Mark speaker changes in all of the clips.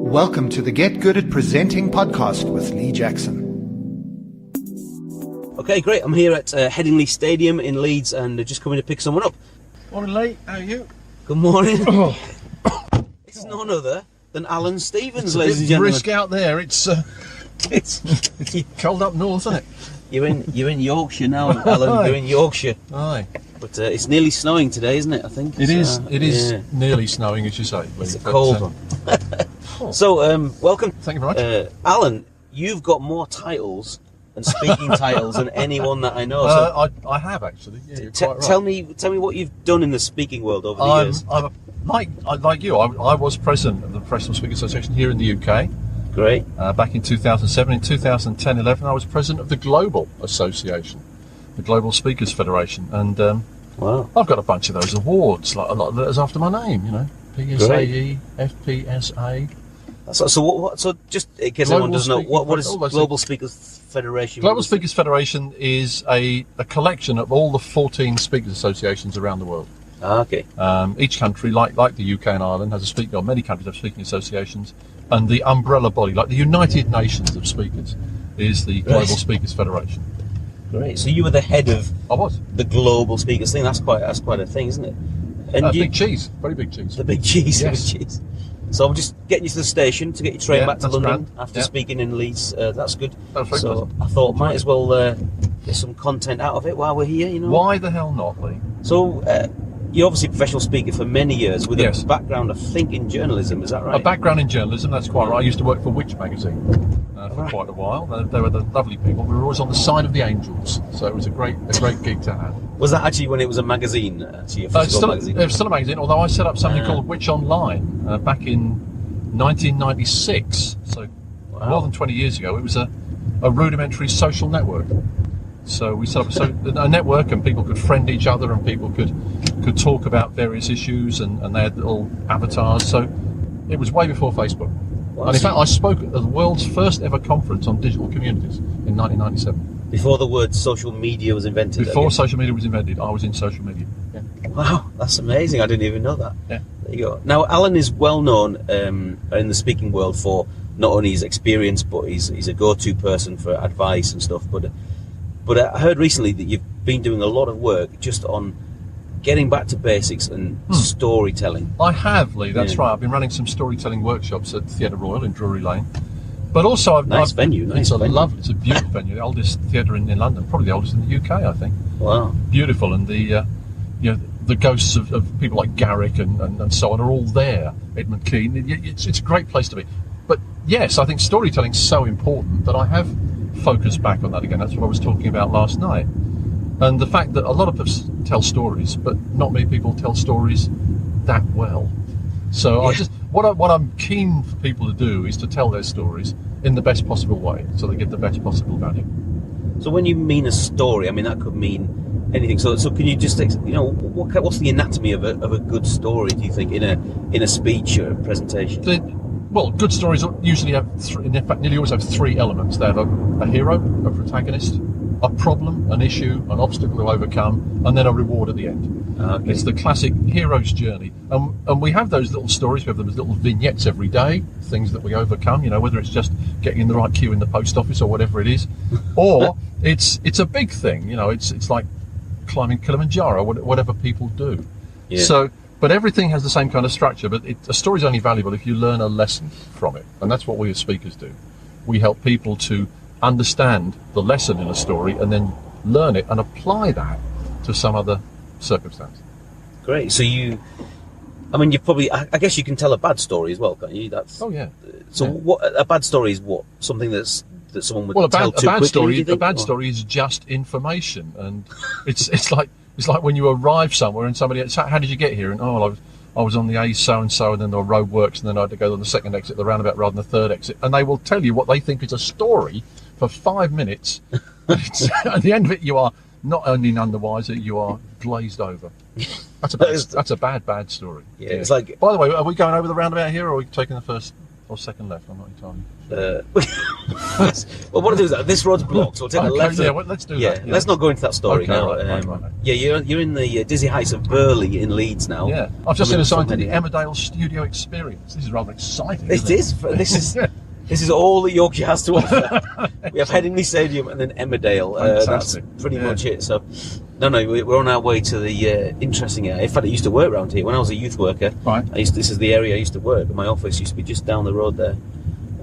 Speaker 1: Welcome to the Get Good at Presenting podcast with Lee Jackson.
Speaker 2: Okay, great. I'm here at Headingley Stadium in Leeds and just coming to pick someone up.
Speaker 3: Morning, Lee. How are you?
Speaker 2: Good morning. It's none other than Alan Stevens, ladies and gentlemen.
Speaker 3: Brisk out there. It's cold up north, isn't it?
Speaker 2: You're in Yorkshire now, Alan. You're in Yorkshire.
Speaker 3: Aye.
Speaker 2: But it's nearly snowing today, isn't it? I think
Speaker 3: It is nearly snowing, as you say.
Speaker 2: It's a cold one. So, welcome.
Speaker 3: Thank you very much.
Speaker 2: Alan, you've got more titles and speaking titles than anyone that I know. So
Speaker 3: I have actually. Yeah, you're quite right.
Speaker 2: Tell me what you've done in the speaking world over the years.
Speaker 3: Like you, I was president of the Professional Speakers Association here in the UK.
Speaker 2: Great.
Speaker 3: Back in 2007. In 2010-11, I was president of the Global Association, the Global Speakers Federation, and
Speaker 2: wow,
Speaker 3: I've got a bunch of those awards, like a lot of letters after my name, you know, PSAE, FPSA.
Speaker 2: So just in case anyone doesn't know, what is Global Speakers Federation?
Speaker 3: Global Speakers Federation is a collection of all the 14 speakers associations around the world.
Speaker 2: Okay.
Speaker 3: Each country, like the UK and Ireland, has a speaking. Or many countries have speaking associations, and the umbrella body, like the United Nations of speakers, is the Global Speakers Federation.
Speaker 2: Great. So you were the head of the Global Speakers thing. That's quite a thing, isn't it? And
Speaker 3: big cheese, very big cheese.
Speaker 2: The big cheese,
Speaker 3: yes.
Speaker 2: Big cheese. So I'm just getting you to the station to get your train back to London after
Speaker 3: Yeah.
Speaker 2: speaking in Leeds. That's good.
Speaker 3: That's very
Speaker 2: so
Speaker 3: pleasant.
Speaker 2: I thought might as well get some content out of it while we're here. You know.
Speaker 3: Why the hell not, Lee?
Speaker 2: So you're obviously a professional speaker for many years with a background, I think, in journalism. Is that right?
Speaker 3: A background in journalism. That's quite right. I used to work for Which magazine for quite a while. They were the lovely people. We were always on the side of the angels, so it was a great gig to have.
Speaker 2: Was that actually when it was a magazine? Actually, a physical magazine?
Speaker 3: It was still a magazine, although I set up something called Which Online back in 1996, so more than 20 years ago. It was a rudimentary social network. So we set up a network, and people could friend each other, and people could talk about various issues, and they had little avatars. So it was way before Facebook. Wow. And in fact, I spoke at the world's first ever conference on digital communities in 1997.
Speaker 2: Before the word social media was invented.
Speaker 3: Before social media was invented, I was in social media. Yeah.
Speaker 2: Wow, that's amazing. I didn't even know that.
Speaker 3: Yeah.
Speaker 2: There you go. Now, Alan is well known in the speaking world for not only his experience, but he's a go-to person for advice and stuff. But I heard recently that you've been doing a lot of work just on getting back to basics and storytelling.
Speaker 3: I have, Lee. That's right. I've been running some storytelling workshops at Theatre Royal in Drury Lane. But also,
Speaker 2: Nice venue.
Speaker 3: It's a beautiful venue, the oldest theatre in London, probably the oldest in the UK, I think.
Speaker 2: Wow,
Speaker 3: beautiful, and the ghosts of people like Garrick and so on are all there. Edmund Kean. It's a great place to be. But yes, I think storytelling's so important that I have focused back on that again. That's what I was talking about last night, and the fact that a lot of us tell stories, but not many people tell stories that well. So what I'm keen for people to do is to tell their stories in the best possible way, so they get the best possible value.
Speaker 2: So when you mean a story, I mean that could mean anything. So can you just what's the anatomy of a good story? Do you think in a speech or a presentation?
Speaker 3: Good stories usually have in fact nearly always have three elements. They have a hero, a protagonist, a problem, an issue, an obstacle to overcome, and then a reward at the end. Okay. It's the classic hero's journey, and we have those little stories. We have those little vignettes every day, things that we overcome. You know, whether it's just getting in the right queue in the post office or whatever it is, or it's a big thing. You know, it's like climbing Kilimanjaro, whatever people do.
Speaker 2: Yeah.
Speaker 3: So, but everything has the same kind of structure. But a story's only valuable if you learn a lesson from it, and that's what we as speakers do. We help people to understand the lesson in a story and then learn it and apply that to some other circumstance.
Speaker 2: Great. So you probably, I guess you can tell a bad story as well, can't you? So what a bad story is? What, something that someone would tell too quickly?
Speaker 3: A bad story is just information, and it's like when you arrive somewhere and somebody asks, how did you get here? And I was on the A so and so, and then the road works, and then I had to go on the second exit, the roundabout, rather than the third exit. And they will tell you what they think is a story for 5 minutes. At the end of it, you are not only none the wiser, you are glazed over. That's a bad story.
Speaker 2: Yeah, it's like.
Speaker 3: By the way, are we going over the roundabout here, or are we taking the first or second left? I'm not entirely.
Speaker 2: Well, what I'll do is that this road's blocked, so we'll take the left.
Speaker 3: Yeah, well, let's do that. Yeah.
Speaker 2: Let's not go into that story
Speaker 3: Okay,
Speaker 2: now.
Speaker 3: right.
Speaker 2: Yeah, you're in the dizzy heights of Burley in Leeds now.
Speaker 3: Yeah, I've just been assigned to the
Speaker 2: Emmerdale.
Speaker 3: Emmerdale Studio Experience. This is rather exciting.
Speaker 2: It is. This is all that Yorkshire has to offer. We have Headingley Stadium and then Emmerdale. That's pretty much it. So, no, we're on our way to the interesting area. In fact, I used to work around here when I was a youth worker.
Speaker 3: Right.
Speaker 2: This is the area I used to work. My office used to be just down the road there,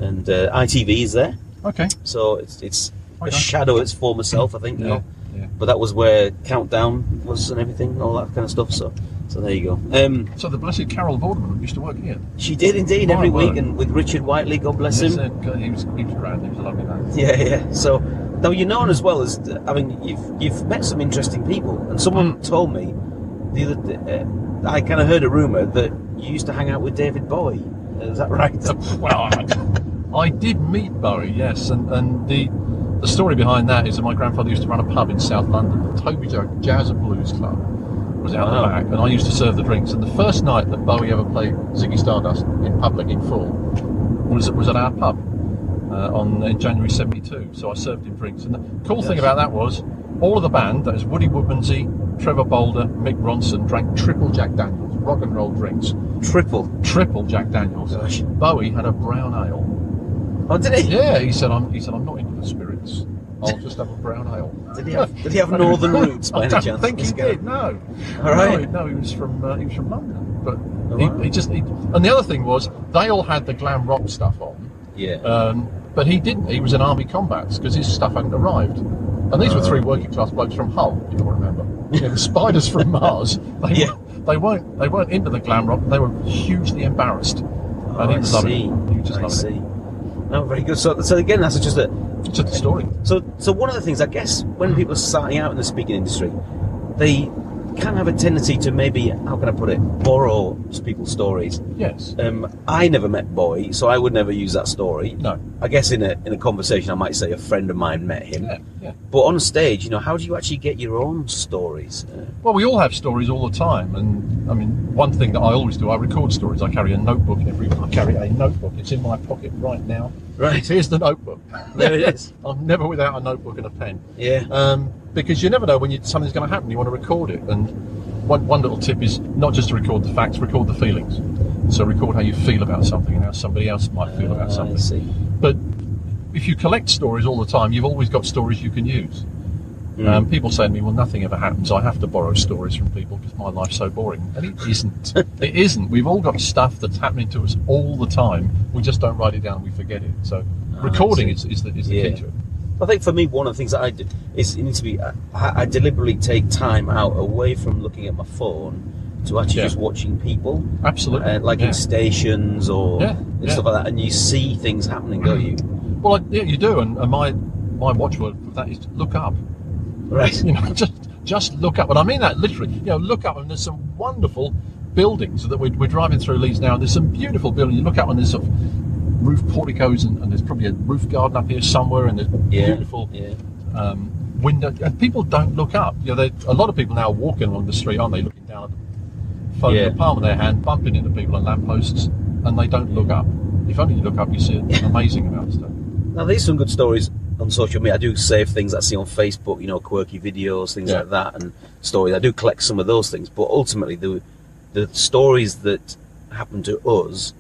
Speaker 2: and ITV is there.
Speaker 3: Okay.
Speaker 2: So it's a shadow of its former self, I think. Now.
Speaker 3: Yeah.
Speaker 2: But that was where Countdown was and everything, all that kind of stuff. So there you go.
Speaker 3: So the blessed Carol Vorderman used to work here.
Speaker 2: She did indeed every week, and with Richard Whiteley, God bless him.
Speaker 3: He was grand. He was a lovely man.
Speaker 2: Yeah. So now you're known as well as you've met some interesting people, and someone told me the other day, I kind of heard a rumor that you used to hang out with David Bowie. Is that right?
Speaker 3: Well, I did meet Bowie, yes, and the story behind that is that my grandfather used to run a pub in South London, the Toby Joe Jazz and Blues Club. Was out the back, and I used to serve the drinks. And the first night that Bowie ever played Ziggy Stardust in public in full was at our pub in January '72. So I served him drinks. And the cool thing about that was all of the band, that is Woody Woodmansey, Trevor Boulder, Mick Ronson, drank triple Jack Daniels, rock and roll drinks.
Speaker 2: Triple
Speaker 3: Jack Daniels.
Speaker 2: Gosh.
Speaker 3: Bowie had a brown ale.
Speaker 2: Oh, did he?
Speaker 3: Yeah, he said I'm not into the spirits. I'll just have a brown ale.
Speaker 2: Did he have northern roots by any chance?
Speaker 3: I don't think he did. No.
Speaker 2: All right.
Speaker 3: No, he was from London. But he just. And the other thing was they all had the glam rock stuff on.
Speaker 2: Yeah.
Speaker 3: But he didn't. He was in army combats because his stuff hadn't arrived. And these were three working class blokes from Hull. You will remember. The Spiders from Mars. They weren't into the glam rock. They were hugely embarrassed. And he was loving it. He was just loving it.
Speaker 2: No, very good. So again, that's just a
Speaker 3: story.
Speaker 2: So one of the things, I guess, when people are starting out in the speaking industry, they can have a tendency to maybe, how can I put it, borrow people's stories.
Speaker 3: Yes.
Speaker 2: I never met Bowie, so I would never use that story.
Speaker 3: No.
Speaker 2: I guess in a conversation, I might say a friend of mine met him.
Speaker 3: Yeah.
Speaker 2: But on stage, how do you actually get your own stories?
Speaker 3: Well, we all have stories all the time, and I mean, one thing that I always do, I record stories. I carry a notebook I carry a notebook. It's in my pocket right now.
Speaker 2: Right.
Speaker 3: Here's the notebook.
Speaker 2: There it is.
Speaker 3: I'm never without a notebook and a pen.
Speaker 2: Yeah.
Speaker 3: Because you never know when something's going to happen. You want to record it, and one little tip is not just to record the facts, record the feelings. So record how you feel about something and how somebody else might feel about something.
Speaker 2: I see.
Speaker 3: But if you collect stories all the time, you've always got stories you can use. People say to me, well, nothing ever happens. I have to borrow stories from people because my life's so boring. And it isn't. It isn't. We've all got stuff that's happening to us all the time. We just don't write it down and we forget it. So recording is the key to it.
Speaker 2: I think for me, one of the things that I do is it needs to be, I deliberately take time out away from looking at my phone to actually just watching people.
Speaker 3: Absolutely.
Speaker 2: In stations or stuff like that. And you see things happening, don't you?
Speaker 3: Well, you do. And my watchword for that is look up.
Speaker 2: Right.
Speaker 3: Just look up. And I mean that literally. Look up, and there's some wonderful buildings that we're driving through Leeds now. And there's some beautiful buildings. You look up and there's sort of roof porticos, and there's probably a roof garden up here somewhere, and there's beautiful window. And people don't look up. A lot of people now are walking along the street, aren't they, looking down at the phone in the palm of their hand, bumping into people on lampposts, and they don't look up. If only you look up, you see an amazing amount of stuff.
Speaker 2: Now, there's some good stories on social media. I do save things I see on Facebook, quirky videos, things like that, and stories. I do collect some of those things, but ultimately the stories that happen to us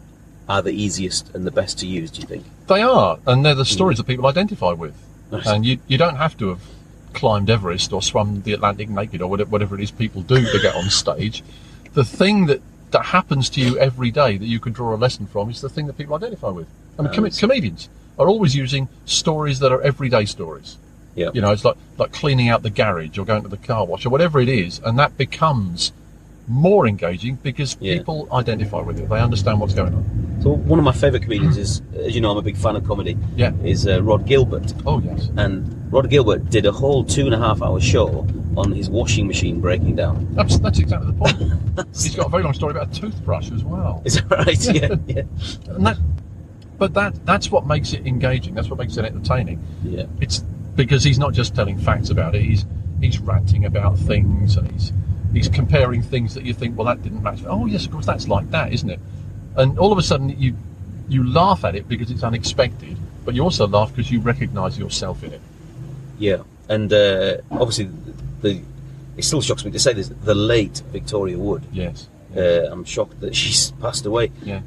Speaker 2: are the easiest and the best to use, do you think?
Speaker 3: They are, and they're the stories that people identify with. Nice. And you don't have to have climbed Everest or swum the Atlantic naked or whatever it is people do to get on stage. The thing that happens to you every day that you can draw a lesson from is the thing that people identify with. I mean, comedians are always using stories that are everyday stories.
Speaker 2: Yeah.
Speaker 3: It's like cleaning out the garage or going to the car wash or whatever it is, and that becomes more engaging because people identify with it. They understand what's going on.
Speaker 2: So one of my favourite comedians is, as you know, I'm a big fan of comedy.
Speaker 3: Yeah.
Speaker 2: Is Rod Gilbert.
Speaker 3: Oh yes.
Speaker 2: And Rod Gilbert did a whole 2.5-hour show on his washing machine breaking down.
Speaker 3: That's exactly the point. He's got a very long story about a toothbrush as well.
Speaker 2: Is that right? Yeah.
Speaker 3: And that's what makes it engaging. That's what makes it entertaining.
Speaker 2: Yeah.
Speaker 3: It's because he's not just telling facts about it. He's ranting about things, and he's comparing things that you think, well, that didn't match. Oh yes, of course, that's like that, isn't it? And all of a sudden, you laugh at it because it's unexpected, but you also laugh because you recognise yourself in it.
Speaker 2: Yeah, and obviously it still shocks me to say this, the late Victoria Wood.
Speaker 3: Yes.
Speaker 2: I'm shocked that she's passed away.
Speaker 3: Yeah.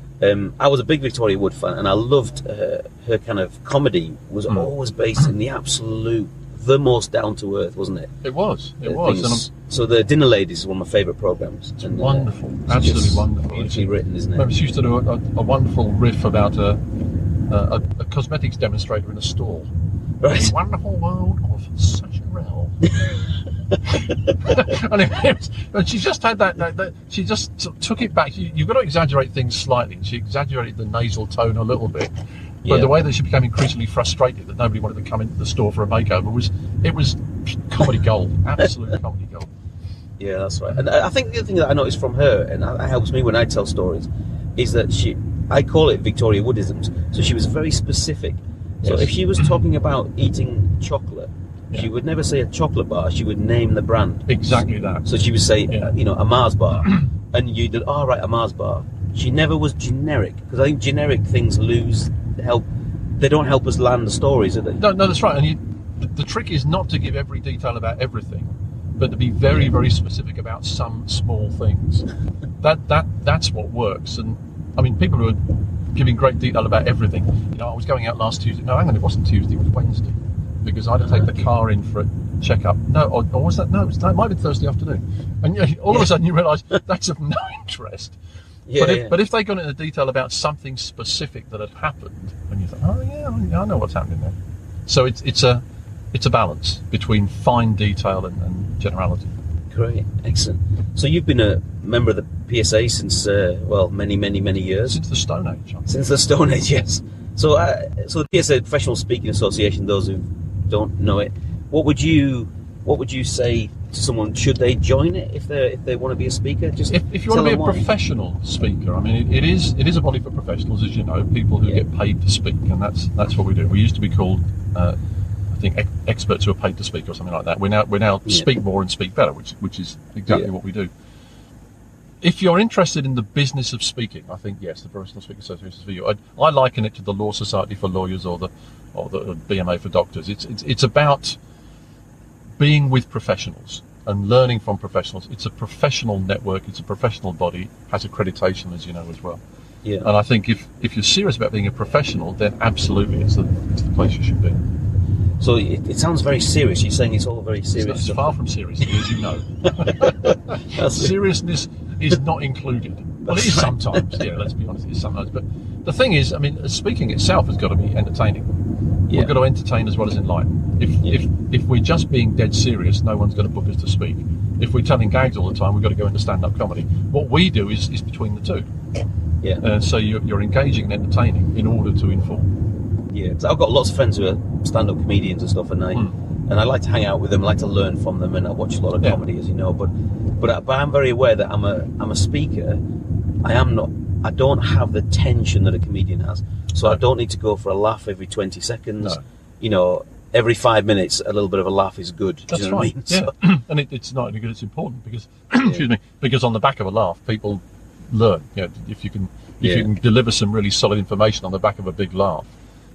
Speaker 2: I was a big Victoria Wood fan, and I loved her kind of comedy was always based in the most down to earth, wasn't it?
Speaker 3: It was. And
Speaker 2: so the Dinner Ladies is one of my favourite programmes.
Speaker 3: It's wonderful, absolutely wonderful.
Speaker 2: Beautifully written, isn't it?
Speaker 3: Remember, she used to do a wonderful riff about a cosmetics demonstrator in a store.
Speaker 2: Right.
Speaker 3: The wonderful world of Sacherel. and she just had that she just took it back. You've got to exaggerate things slightly. She exaggerated the nasal tone a little bit. But the way that she became increasingly frustrated that nobody wanted to come into the store for a makeover was comedy gold, absolute comedy gold.
Speaker 2: Yeah, that's right. And I think the other thing that I noticed from her, and that helps me when I tell stories, is that I call it Victoria Woodisms. So she was very specific. So if she was talking about eating chocolate, she would never say a chocolate bar. She would name the brand. Exactly that. So she would say, a Mars bar, and you'd right, a Mars bar. She never was generic, because I think generic things they don't help us land the stories, do they?
Speaker 3: No, that's right. And the trick is not to give every detail about everything, but to be very, very specific about some small things. That's what works. And I mean, people who are giving great detail about everything. I was going out last Tuesday. No, hang on, it wasn't Tuesday. It was Wednesday, because I had to take the car in for a checkup. No, or was that? No, it might have been Thursday afternoon. And all of a sudden you realise that's of no interest. But if they got into detail about something specific that had happened, and you think, oh yeah, I know what's happening there. So it's a balance between fine detail and generality.
Speaker 2: Great, excellent. So you've been a member of the PSA since many, many, many years.
Speaker 3: Since the Stone Age.
Speaker 2: Since the Stone Age, yes. So the PSA, Professional Speaking Association. Those who don't know it, what would you say to someone? Should they join it if they want to be a speaker? Just
Speaker 3: if you want to be a professional speaker, I mean, it is a body for professionals, as you know, people who get paid to speak, and that's what we do. We used to be called, I think, experts who are paid to speak, or something like that. We now speak more and speak better, which is exactly what we do. If you're interested in the business of speaking, I think yes, the Professional Speaking Association is for you. I liken it to the Law Society for lawyers or the BMA for doctors. It's about being with professionals and learning from professionals. It's a professional network. It's a professional body. Has accreditation, as you know, as well. Yeah. And I think if you're serious about being a professional, then absolutely it's the place you should be.
Speaker 2: So it sounds very serious. You're saying it's all very serious.
Speaker 3: It's far from serious, as you know. Seriousness is not included. Well, it is sometimes. Yeah, let's be honest, it is sometimes. But the thing is, I mean, speaking itself has got to be entertaining. We've got to entertain as well as enlighten. If we're just being dead serious, no one's going to book us to speak. If we're telling gags all the time, we've got to go into stand-up comedy. What we do is between the two. Yeah. So you're engaging and entertaining in order to inform.
Speaker 2: Yeah. So I've got lots of friends who are stand-up comedians and stuff, and I like to hang out with them. I like to learn from them, and I watch a lot of comedy, as you know. But I'm very aware that I'm a speaker. I don't have the tension that a comedian has. So I don't need to go for a laugh every 20 seconds. No. Every 5 minutes, a little bit of a laugh is good.
Speaker 3: That's
Speaker 2: you know
Speaker 3: right.
Speaker 2: What I mean?
Speaker 3: Yeah. And it's not only good, it's important because, excuse me, because on the back of a laugh, people learn. If you can deliver some really solid information on the back of a big laugh,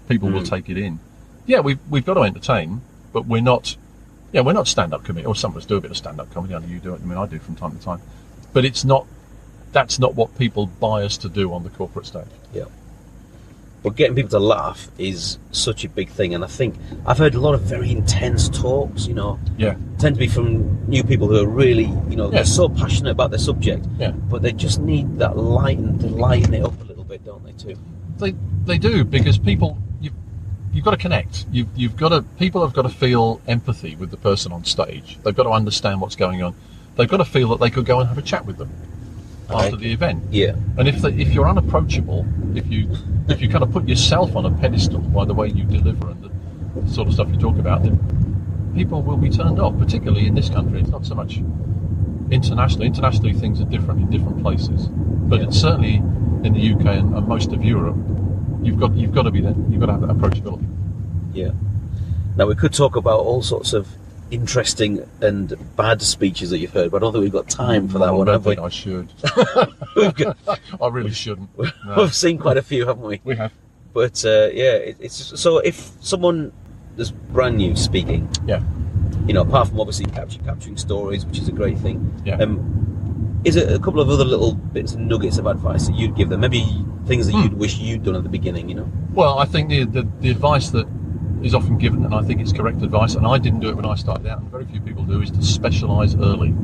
Speaker 3: people will take it in. Yeah, we've got to entertain, but we're not stand-up comedy. Or some of us do a bit of stand-up comedy. I know you do it. I mean, I do from time to time. But that's not what people buy us to do on the corporate stage.
Speaker 2: Yeah. But getting people to laugh is such a big thing, and I think I've heard a lot of very intense talks, tend to be from new people who are really, they're so passionate about their subject, but they just need that to lighten it up a little bit, don't they, too?
Speaker 3: They do, because people, you've got to connect. People have got to feel empathy with the person on stage. They've got to understand what's going on. They've got to feel that they could go and have a chat with them after the event. Yeah. And if you're unapproachable, if you kind of put yourself on a pedestal by the way you deliver and the sort of stuff you talk about, then people will be turned off, particularly in this country. It's not so much internationally. Internationally, things are different in different places. But it's certainly in the UK and most of Europe, you've got to be there. You've got to have that approachability.
Speaker 2: Yeah. Now, we could talk about all sorts of interesting and bad speeches that you've heard, but I don't think we've got time for that one, have we?
Speaker 3: I should.
Speaker 2: We've got,
Speaker 3: I really shouldn't. No.
Speaker 2: we've seen quite a few, haven't we?
Speaker 3: We have.
Speaker 2: But it's so if someone that's brand new speaking,
Speaker 3: Yeah.
Speaker 2: apart from obviously capturing stories, which is a great thing,
Speaker 3: Yeah.
Speaker 2: is it a couple of other little bits and nuggets of advice that you'd give them? Maybe things that you'd wish you'd done at the beginning,
Speaker 3: Well, I think the advice that is often given, and I think it's correct advice, and I didn't do it when I started out, and very few people do, is to specialise early.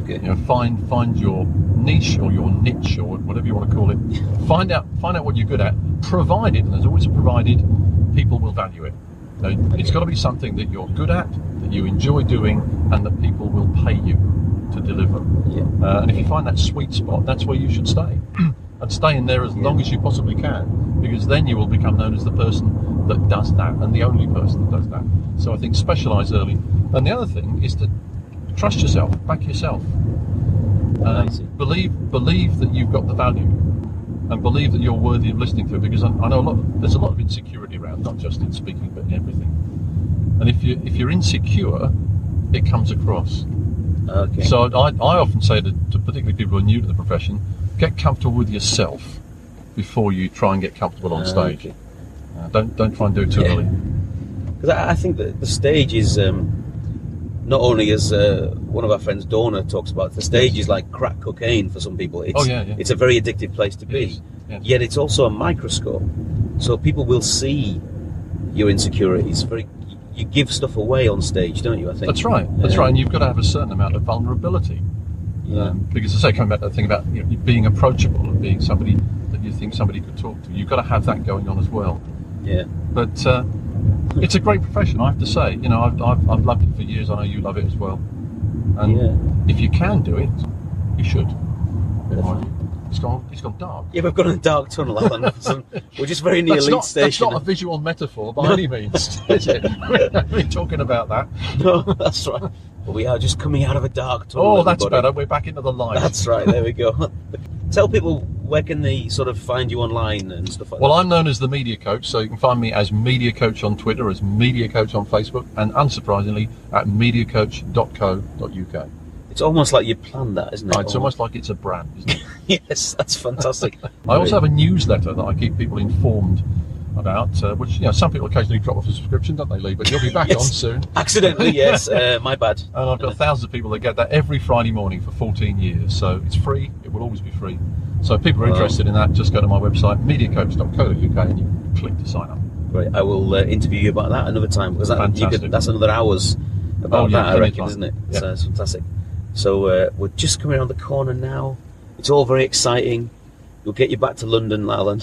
Speaker 2: Okay.
Speaker 3: Find your niche or your niche or whatever you want to call it. Find out what you're good at. Provided, and there's always a provided, people will value it. It's got to be something that you're good at, that you enjoy doing, and that people will pay you to deliver.
Speaker 2: Yeah.
Speaker 3: And if you find that sweet spot, that's where you should stay. And stay in there as long as you possibly can, because then you will become known as the person that does that, and the only person that does that. So I think specialise early. And the other thing is to trust yourself, back yourself. Believe that you've got the value, and believe that you're worthy of listening to, because I know there's a lot of insecurity around, not just in speaking but in everything. And if you're insecure, it comes across.
Speaker 2: Okay.
Speaker 3: So I often say to particularly people who are new to the profession, get comfortable with yourself before you try and get comfortable on stage.
Speaker 2: Okay.
Speaker 3: Don't try and do it too early.
Speaker 2: Because I think that the stage is not only, as one of our friends Donna talks about, the stage is like crack cocaine for some people. It's, It's a very addictive place to be.
Speaker 3: Yes.
Speaker 2: Yet it's also a microscope, so people will see your insecurities. You give stuff away on stage, don't you? I think
Speaker 3: That's right. That's right. And you've got to have a certain amount of vulnerability.
Speaker 2: Yeah.
Speaker 3: Because as I say, coming back to the thing about being approachable and being somebody that you think somebody could talk to, you've got to have that going on as well.
Speaker 2: Yeah.
Speaker 3: But it's a great profession, I have to say. I've loved it for years. I know you love it as well. And if you can do it, you should. It's gone dark.
Speaker 2: Yeah, we've got a dark tunnel, Alan. We're just very near Leeds Station.
Speaker 3: That's not a visual metaphor by any means, is it? We're talking about that.
Speaker 2: No, that's right. But we are just coming out of a dark tunnel.
Speaker 3: Oh, that's
Speaker 2: everybody.
Speaker 3: better. We're back into the light.
Speaker 2: That's right. There we go. Tell people, where can they sort of find you online and stuff like that?
Speaker 3: Well, I'm known as the Media Coach, so you can find me as Media Coach on Twitter, as Media Coach on Facebook, and unsurprisingly at mediacoach.co.uk.
Speaker 2: It's almost like you planned that, isn't it?
Speaker 3: It's almost like it's a brand, isn't it?
Speaker 2: Yes, that's fantastic.
Speaker 3: I also have a newsletter that I keep people informed about, which some people occasionally drop off a subscription, don't they, Lee? But you'll be back on soon.
Speaker 2: Accidentally, yes. My bad.
Speaker 3: And I've got thousands of people that get that every Friday morning for 14 years. So it's free. It will always be free. So if people are interested in that, just go to my website, mediacoach.co.uk, and you click to sign up.
Speaker 2: Great. I will interview you about that another time, because that's another hour's about that, I reckon, isn't it?
Speaker 3: Yeah.
Speaker 2: So it's fantastic. So we're just coming around the corner now. It's all very exciting. We'll get you back to London, Alan.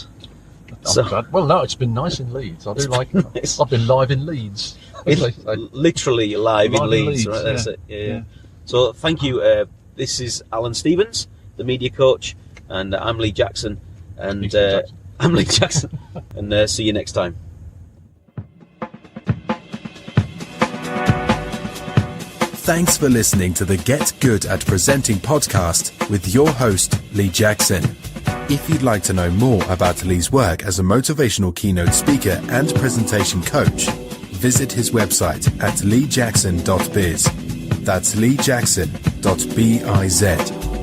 Speaker 3: Well, no, it's been nice in Leeds. I do like it. Nice. I've been live in Leeds.
Speaker 2: Literally live in Leeds. Right,
Speaker 3: yeah.
Speaker 2: That's it. Yeah. So thank you. This is Alan Stevens, the Media Coach, and I'm Lee Jackson. And I'm Lee Jackson. And see you next time.
Speaker 1: Thanks for listening to the Get Good at Presenting podcast with your host, Lee Jackson. If you'd like to know more about Lee's work as a motivational keynote speaker and presentation coach, visit his website at leejackson.biz. That's leejackson.biz.